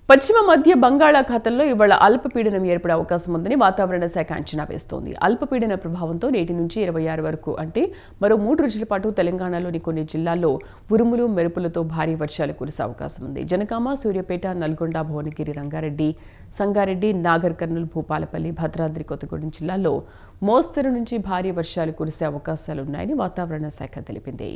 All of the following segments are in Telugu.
పశ్చిమ మధ్య బంగాళాఖాతంలో ఇవాళ అల్పపీడనం ఏర్పడే అవకాశం ఉందని వాతావరణ శాఖ అంచనా వేస్తోంది. అల్పపీడన ప్రభావంతో నేటి నుంచి 26 వరకు అంటే మరో 3 రోజుల పాటు తెలంగాణలోని కొన్ని జిల్లాల్లో ఉరుములు మెరుపులతో భారీ వర్షాలు కురిసే అవకాశం ఉంది. జనగామ, సూర్యాపేట, నల్గొండ, భువనగిరి, రంగారెడ్డి, సంగారెడ్డి, నాగర్ కర్నూల్, భూపాలపల్లి, భద్రాద్రి కొత్తగూడెం జిల్లాల్లో మోస్తరు నుంచి భారీ వర్షాలు కురిసే అవకాశాలున్నాయని వాతావరణ శాఖ తెలిపింది.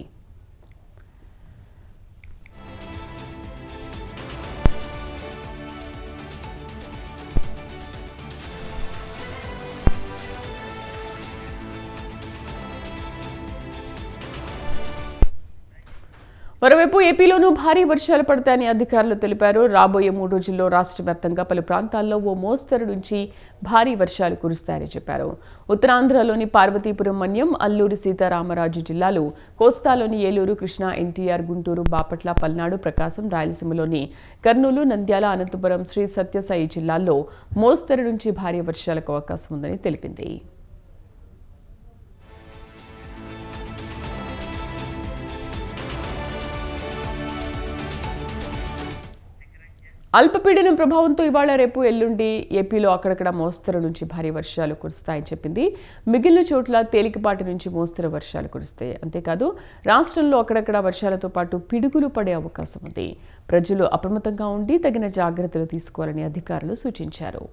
మరోవైపు ఏపీలోనూ భారీ వర్షాలు పడతాయని అధికారులు తెలిపారు. రాబోయే 3 రోజుల్లో రాష్ట్ర వ్యాప్తంగా పలు ప్రాంతాల్లో ఓ మోస్తరు నుంచి భారీ వర్షాలు కురుస్తాయని చెప్పారు. ఉత్తరాంధ్రలోని పార్వతీపురం, మన్యం, అల్లూరి సీతారామరాజు జిల్లాలు, కోస్తాలోని ఏలూరు, కృష్ణా, ఎన్టీఆర్, గుంటూరు, బాపట్ల, పల్నాడు, ప్రకాశం, రాయలసీమలోని కర్నూలు, నంద్యాల, అనంతపురం, శ్రీ సత్యసాయి జిల్లాల్లో మోస్తరు నుంచి భారీ వర్షాలకు అవకాశం ఉందని తెలిపింది. అల్పపీడనం ప్రభావంతో ఇవాళ, రేపు, ఎల్లుండి ఏపీలో అక్కడక్కడ మోస్తరు నుంచి భారీ వర్షాలు కురుస్తాయని చెప్పింది. మిగిలిన చోట్ల తేలికపాటి నుంచి మోస్తరు వర్షాలు కురుస్తాయి. అంతేకాదు రాష్ట్రంలో అక్కడక్కడ వర్షాలతో పాటు పిడుగులు పడే అవకాశం ఉంది. ప్రజలు అప్రమత్తంగా ఉండి తగిన జాగ్రత్తలు తీసుకోవాలని అధికారులు సూచించారు.